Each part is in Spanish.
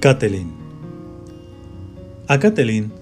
Catelyn. A Catelyn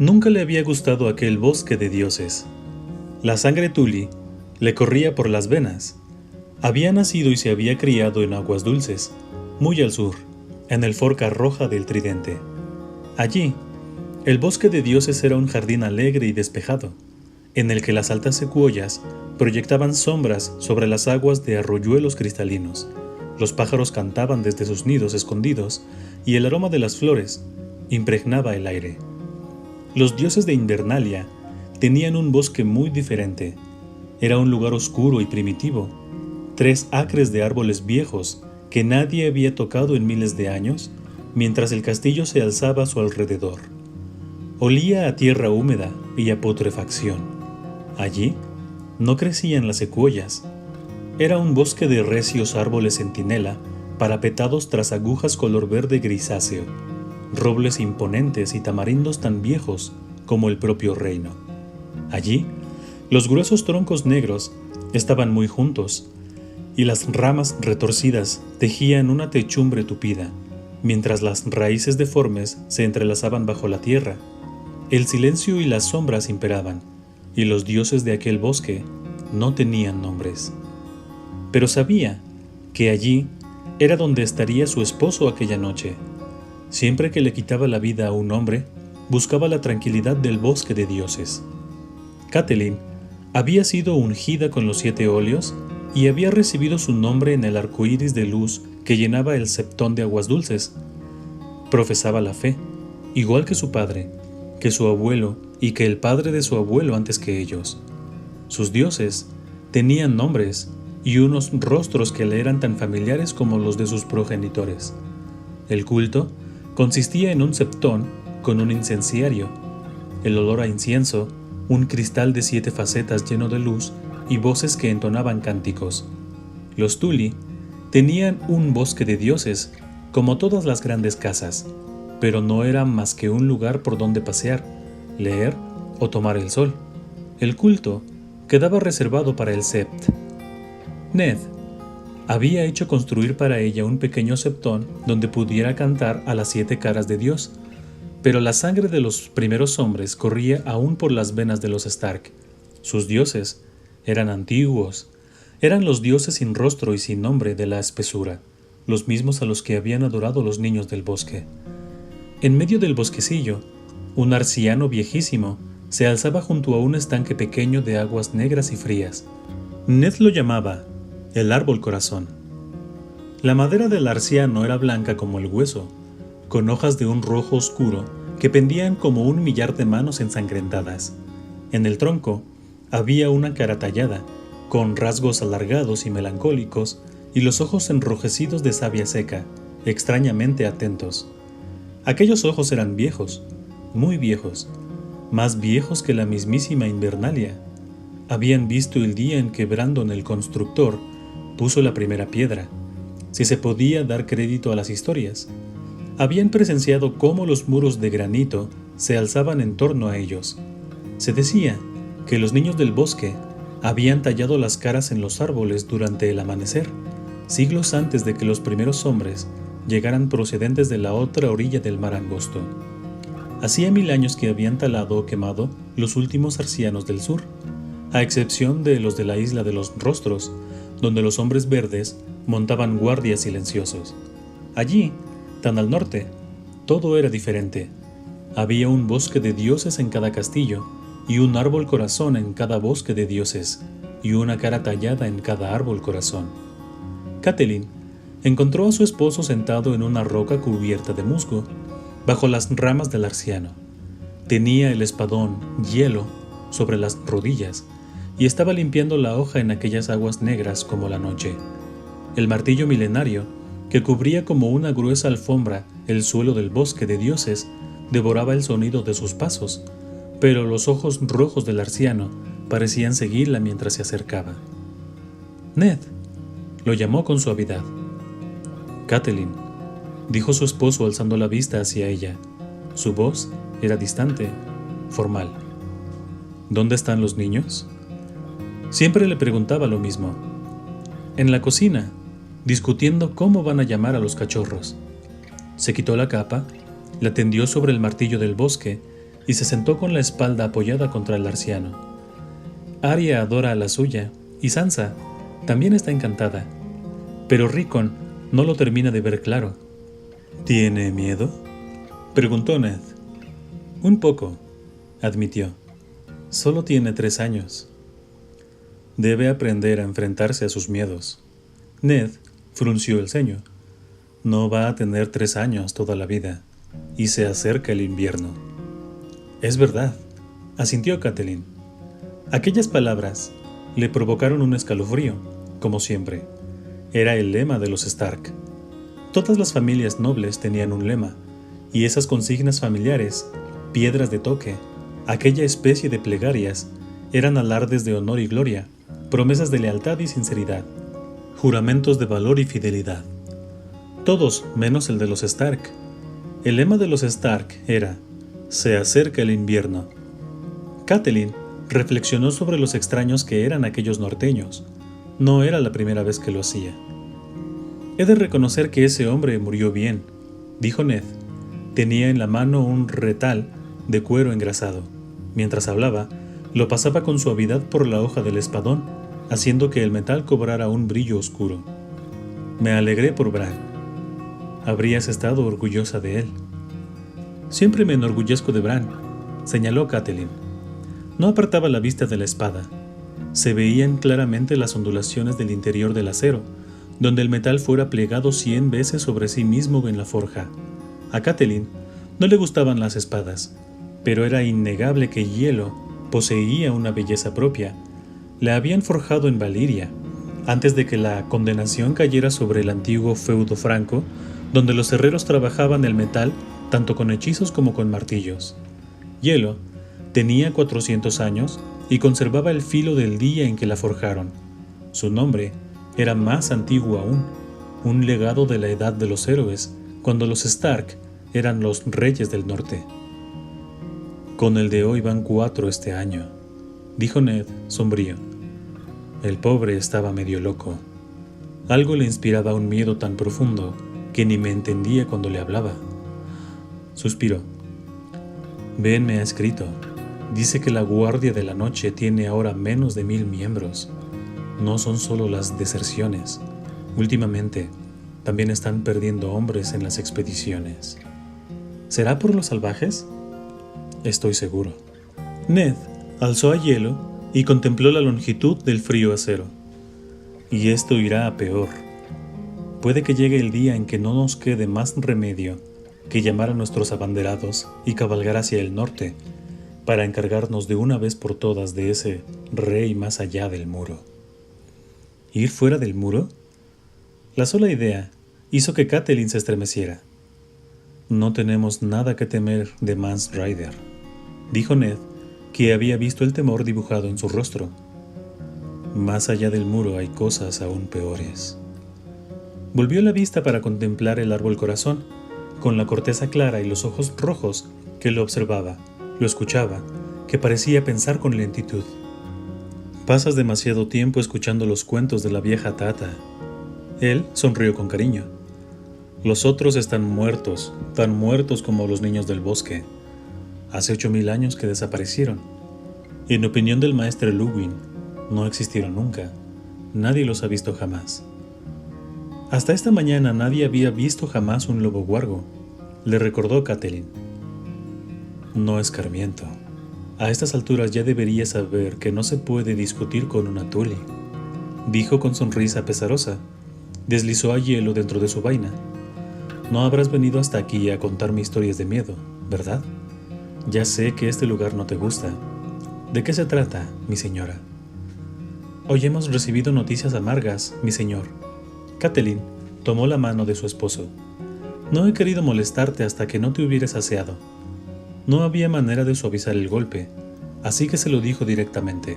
nunca le había gustado aquel bosque de dioses. La sangre Tully le corría por las venas. Había nacido y se había criado en aguas dulces, muy al sur, en el Forca Roja del Tridente. Allí, el bosque de dioses era un jardín alegre y despejado, en el que las altas secuoyas proyectaban sombras sobre las aguas de arroyuelos cristalinos. Los pájaros cantaban desde sus nidos escondidos y el aroma de las flores impregnaba el aire. Los dioses de Invernalia tenían un bosque muy diferente. Era un lugar oscuro y primitivo. 3 acres de árboles viejos que nadie había tocado en miles de años, mientras el castillo se alzaba a su alrededor. Olía a tierra húmeda y a putrefacción. Allí no crecían las secuoyas. Era un bosque de recios árboles centinela, parapetados tras agujas color verde grisáceo, robles imponentes y tamarindos tan viejos como el propio reino. Allí, los gruesos troncos negros estaban muy juntos, y las ramas retorcidas tejían una techumbre tupida, mientras las raíces deformes se entrelazaban bajo la tierra. El silencio y las sombras imperaban, y los dioses de aquel bosque no tenían nombres. Pero sabía que allí era donde estaría su esposo aquella noche. Siempre que le quitaba la vida a un hombre, buscaba la tranquilidad del bosque de dioses. Catelyn había sido ungida con los 7 óleos y había recibido su nombre en el arco iris de luz que llenaba el septón de aguas dulces. Profesaba la fe, igual que su padre, que su abuelo y que el padre de su abuelo antes que ellos. Sus dioses tenían nombres y unos rostros que le eran tan familiares como los de sus progenitores. El culto consistía en un septón con un incenciario, el olor a incienso, un cristal de 7 facetas lleno de luz y voces que entonaban cánticos. Los Tully tenían un bosque de dioses, como todas las grandes casas, pero no era más que un lugar por donde pasear, leer o tomar el sol. El culto quedaba reservado para el Sept. Ned había hecho construir para ella un pequeño septón donde pudiera cantar a las 7 caras de Dios, pero la sangre de los primeros hombres corría aún por las venas de los Stark. Sus dioses eran antiguos, eran los dioses sin rostro y sin nombre de la espesura, los mismos a los que habían adorado los niños del bosque. En medio del bosquecillo, un arciano viejísimo se alzaba junto a un estanque pequeño de aguas negras y frías. Ned lo llamaba el árbol corazón. La madera del arciano era blanca como el hueso, con hojas de un rojo oscuro que pendían como un millar de manos ensangrentadas. En el tronco había una cara tallada, con rasgos alargados y melancólicos, y los ojos enrojecidos de savia seca, extrañamente atentos. Aquellos ojos eran viejos, muy viejos, más viejos que la mismísima Invernalia. Habían visto el día en que Brandon el constructor puso la primera piedra, si se podía dar crédito a las historias. Habían presenciado cómo los muros de granito se alzaban en torno a ellos. Se decía que los niños del bosque habían tallado las caras en los árboles durante el amanecer, siglos antes de que los primeros hombres llegaran procedentes de la otra orilla del mar angosto. Hacía 1000 años que habían talado o quemado los últimos arcianos del sur, a excepción de los de la isla de los rostros, donde los hombres verdes montaban guardias silenciosos. Allí, tan al norte, todo era diferente. Había un bosque de dioses en cada castillo, y un árbol corazón en cada bosque de dioses, y una cara tallada en cada árbol corazón. Catelyn encontró a su esposo sentado en una roca cubierta de musgo, bajo las ramas del arciano. Tenía el espadón, hielo, sobre las rodillas, y estaba limpiando la hoja en aquellas aguas negras como la noche. El martillo milenario, que cubría como una gruesa alfombra el suelo del bosque de dioses, devoraba el sonido de sus pasos, pero los ojos rojos del arciano parecían seguirla mientras se acercaba. «Ned», lo llamó con suavidad. «Catelyn», dijo su esposo alzando la vista hacia ella. Su voz era distante, formal. «¿Dónde están los niños?». Siempre le preguntaba lo mismo. «En la cocina, discutiendo cómo van a llamar a los cachorros». Se quitó la capa, la tendió sobre el martillo del bosque y se sentó con la espalda apoyada contra el arciano. Arya adora a la suya y Sansa también está encantada, pero Rickon no lo termina de ver claro. ¿Tiene miedo?, preguntó Ned. Un poco, admitió. Solo tiene 3 años. Debe aprender a enfrentarse a sus miedos. Ned frunció el ceño. No va a tener 3 años toda la vida, y se acerca el invierno. Es verdad, asintió Catelyn. Aquellas palabras le provocaron un escalofrío, como siempre. Era el lema de los Stark. Todas las familias nobles tenían un lema, y esas consignas familiares, piedras de toque, aquella especie de plegarias, eran alardes de honor y gloria, promesas de lealtad y sinceridad, juramentos de valor y fidelidad. Todos menos el de los Stark. El lema de los Stark era: se acerca el invierno. Catelyn reflexionó sobre los extraños que eran aquellos norteños. No era la primera vez que lo hacía. He de reconocer que ese hombre murió bien, dijo Ned. Tenía en la mano un retal de cuero engrasado. Mientras hablaba, lo pasaba con suavidad por la hoja del espadón, haciendo que el metal cobrara un brillo oscuro. Me alegré por Bran. Habrías estado orgullosa de él. Siempre me enorgullezco de Bran, señaló Catelyn. No apartaba la vista de la espada. Se veían claramente las ondulaciones del interior del acero, donde el metal fuera plegado 100 veces sobre sí mismo en la forja. A Catelyn no le gustaban las espadas, pero era innegable que Hielo poseía una belleza propia. La habían forjado en Valyria, antes de que la condenación cayera sobre el antiguo feudo franco, donde los herreros trabajaban el metal tanto con hechizos como con martillos. Hielo tenía 400 años y conservaba el filo del día en que la forjaron. Su nombre era más antiguo aún, un legado de la edad de los héroes, cuando los Stark eran los reyes del norte. Con el de hoy van 4 este año, dijo Ned, sombrío. El pobre estaba medio loco. Algo le inspiraba un miedo tan profundo que ni me entendía cuando le hablaba. Suspiró. Ben me ha escrito. Dice que la Guardia de la Noche tiene ahora menos de 1000 miembros. No son solo las deserciones. Últimamente, también están perdiendo hombres en las expediciones. ¿Será por los salvajes? Estoy seguro. Ned alzó a Hielo y contempló la longitud del frío acero. Y esto irá a peor. Puede que llegue el día en que no nos quede más remedio que llamar a nuestros abanderados y cabalgar hacia el norte para encargarnos de una vez por todas de ese rey más allá del muro. ¿Ir fuera del muro? La sola idea hizo que Catelyn se estremeciera. No tenemos nada que temer de Mance Rayder, dijo Ned, que había visto el temor dibujado en su rostro. Más allá del muro hay cosas aún peores. Volvió la vista para contemplar el árbol corazón, con la corteza clara y los ojos rojos que lo observaba, lo escuchaba, que parecía pensar con lentitud. Pasas demasiado tiempo escuchando los cuentos de la vieja Tata. Él sonrió con cariño. Los otros están muertos, tan muertos como los niños del bosque. Hace 8000 años que desaparecieron. En opinión del maestre Luwin, no existieron nunca. Nadie los ha visto jamás. Hasta esta mañana nadie había visto jamás un lobo huargo, le recordó Catelyn. No escarmiento. A estas alturas ya debería saber que no se puede discutir con una Tully, dijo con sonrisa pesarosa. Deslizó a Hielo dentro de su vaina. No habrás venido hasta aquí a contarme historias de miedo, ¿verdad? Ya sé que este lugar no te gusta. ¿De qué se trata, mi señora? Hoy hemos recibido noticias amargas, mi señor. Catelyn tomó la mano de su esposo. No he querido molestarte hasta que no te hubieras aseado. No había manera de suavizar el golpe, así que se lo dijo directamente.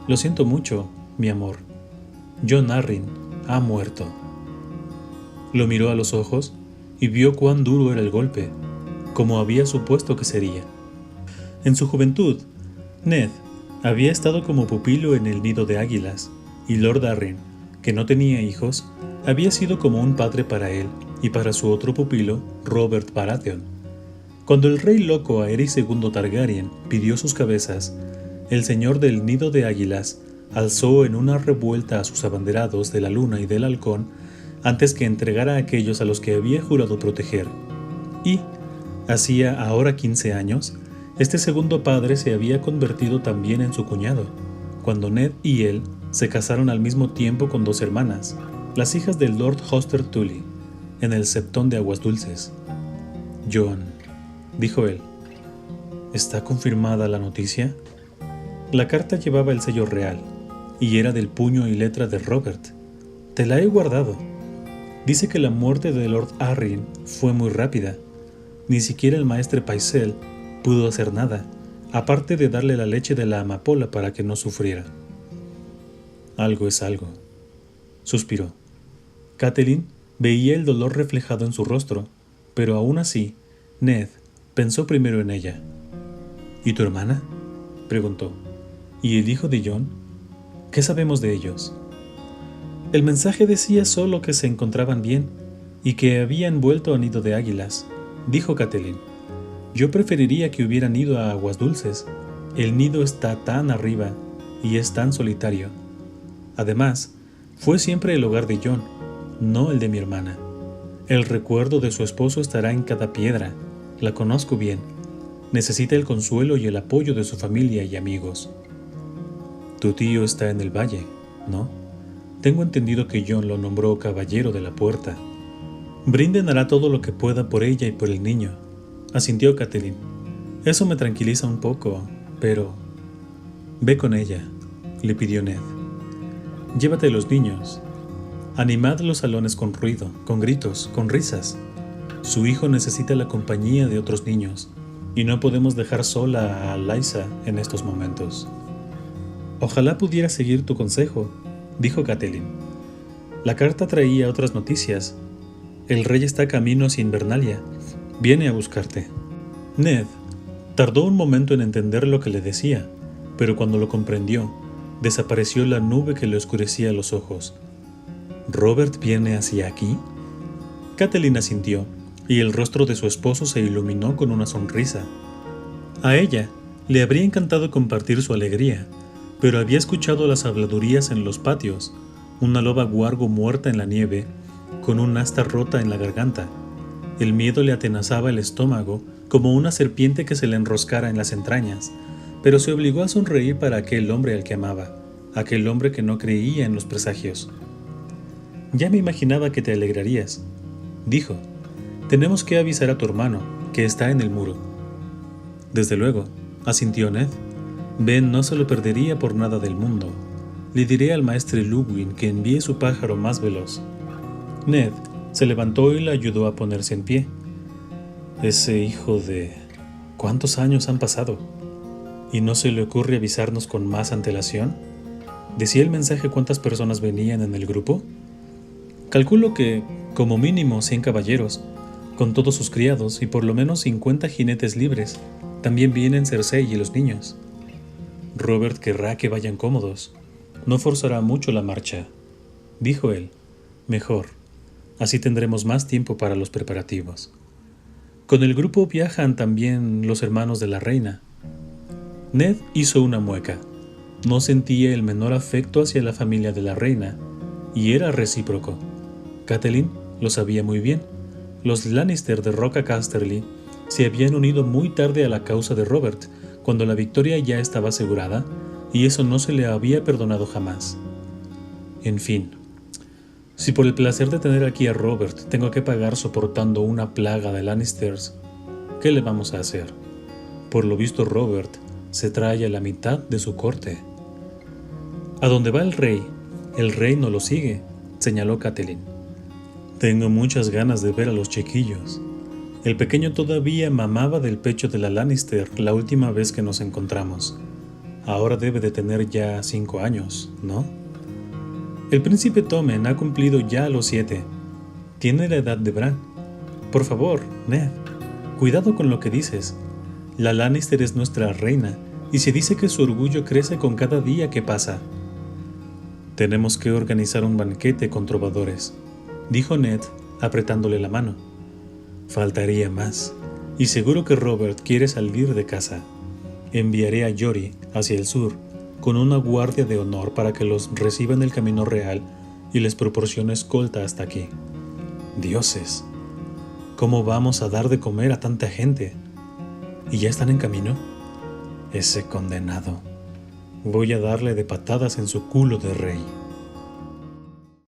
Lo siento mucho, mi amor. Jon Arryn ha muerto. Lo miró a los ojos y vio cuán duro era el golpe, como había supuesto que sería. En su juventud, Ned había estado como pupilo en el nido de águilas, y Lord Arryn, que no tenía hijos, había sido como un padre para él y para su otro pupilo, Robert Baratheon. Cuando el rey loco Aerys II Targaryen pidió sus cabezas, el señor del Nido de Águilas alzó en una revuelta a sus abanderados de la Luna y del Halcón antes que entregara a aquellos a los que había jurado proteger. Y, hacía ahora 15 años, este segundo padre se había convertido también en su cuñado, cuando Ned y él se casaron al mismo tiempo con dos hermanas, las hijas del Lord Hoster Tully, en el Septón de Aguas Dulces. «Jon», dijo él, «¿está confirmada la noticia?» La carta llevaba el sello real, y era del puño y letra de Robert. «Te la he guardado. Dice que la muerte de Lord Arryn fue muy rápida. Ni siquiera el maestre Pycelle pudo hacer nada, aparte de darle la leche de la amapola para que no sufriera». «Algo es algo», suspiró. Catelyn veía el dolor reflejado en su rostro, pero aún así, Ned pensó primero en ella. «¿Y tu hermana?», preguntó. «¿Y el hijo de Jon? ¿Qué sabemos de ellos?» El mensaje decía solo que se encontraban bien y que habían vuelto a Nido de Águilas, dijo Catelyn. «Yo preferiría que hubieran ido a Aguas Dulces. El nido está tan arriba y es tan solitario. Además, fue siempre el hogar de Jon, no el de mi hermana. El recuerdo de su esposo estará en cada piedra. La conozco bien. Necesita el consuelo y el apoyo de su familia y amigos». «Tu tío está en el valle, ¿no? Tengo entendido que Jon lo nombró caballero de la puerta». «Brinden hará todo lo que pueda por ella y por el niño», asintió Catelyn. «Eso me tranquiliza un poco, pero...» «Ve con ella», le pidió Ned. «Llévate los niños. Animad los salones con ruido, con gritos, con risas. Su hijo necesita la compañía de otros niños, y no podemos dejar sola a Lysa en estos momentos». «Ojalá pudiera seguir tu consejo», dijo Catelyn. La carta traía otras noticias. «El rey está camino hacia Invernalia. Viene a buscarte». Ned tardó un momento en entender lo que le decía, pero cuando lo comprendió, desapareció la nube que le oscurecía los ojos. «¿Robert viene hacia aquí?» Catelyn asintió, y el rostro de su esposo se iluminó con una sonrisa. A ella le habría encantado compartir su alegría, pero había escuchado las habladurías en los patios, una loba guargo muerta en la nieve, con un asta rota en la garganta. El miedo le atenazaba el estómago como una serpiente que se le enroscara en las entrañas, pero se obligó a sonreír para aquel hombre al que amaba, aquel hombre que no creía en los presagios. «Ya me imaginaba que te alegrarías», dijo. «Tenemos que avisar a tu hermano, que está en el muro». «Desde luego», asintió Ned. «Ben no se lo perdería por nada del mundo. Le diré al maestre Luwin que envíe su pájaro más veloz». Ned se levantó y le ayudó a ponerse en pie. «Ese hijo de... ¿Cuántos años han pasado? ¿Y no se le ocurre avisarnos con más antelación? ¿Decía el mensaje cuántas personas venían en el grupo?» «Calculo que, como mínimo, 100 caballeros, con todos sus criados y por lo menos 50 jinetes libres. También vienen Cersei y los niños». «Robert querrá que vayan cómodos. No forzará mucho la marcha», dijo él. «Mejor. Así tendremos más tiempo para los preparativos». «Con el grupo viajan también los hermanos de la reina». Ned hizo una mueca. No sentía el menor afecto hacia la familia de la reina, y era recíproco. Catelyn lo sabía muy bien. Los Lannister de Roca Casterly se habían unido muy tarde a la causa de Robert, cuando la victoria ya estaba asegurada, y eso no se le había perdonado jamás. En fin, si por el placer de tener aquí a Robert tengo que pagar soportando una plaga de Lannisters, ¿qué le vamos a hacer? Por lo visto Robert se trae a la mitad de su corte. «A donde va el rey no lo sigue», señaló Catelyn. «Tengo muchas ganas de ver a los chiquillos. El pequeño todavía mamaba del pecho de la Lannister la última vez que nos encontramos. Ahora debe de tener ya 5 años, ¿no? El príncipe Tommen ha cumplido ya los 7. Tiene la edad de Bran. Por favor, Ned, cuidado con lo que dices. La Lannister es nuestra reina, y se dice que su orgullo crece con cada día que pasa». «Tenemos que organizar un banquete con trovadores», dijo Ned, apretándole la mano. Faltaría más. Y seguro que Robert quiere salir de casa. Enviaré a Jory hacia el sur con una guardia de honor para que los reciba en el camino real y les proporcione escolta hasta aquí. Dioses, ¿cómo vamos a dar de comer a tanta gente? ¿Y ya están en camino? Ese condenado. Voy a darle de patadas en su culo de rey.